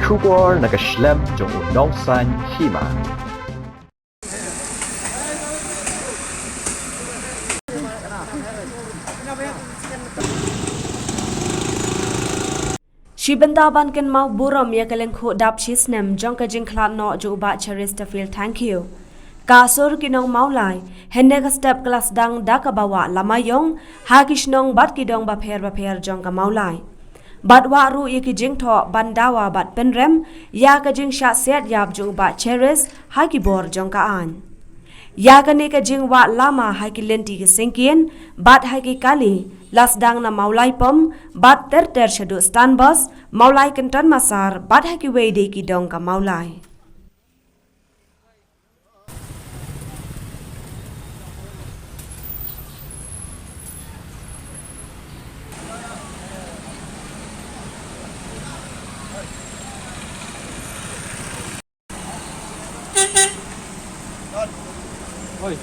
Shubor na Shisnem jong Nong Hima. Shibandaban kan mau buram ya kaleng dap Shisnem jong ka jing Khlad no jo ba charista feel thank you. Kasur kinong Mawlai hende ka step kelas dang da ka bawa Lama Ïong ha kishnong bat kidong ba pher jong ka Mawlai. Bat wa ru ye ki jing tho bandawa bat penrem ya ka jing sha set yap jong ba cheris ha ki bor jong ka an. Ya ka ne ka jing wa Lama ha ki lenti ki singkien bat ha ki kali las dang na Mawlai pom bat ter shadu stan bus Mawlai kentan masar bat ha ki wede ki dong ka Mawlai. Oi.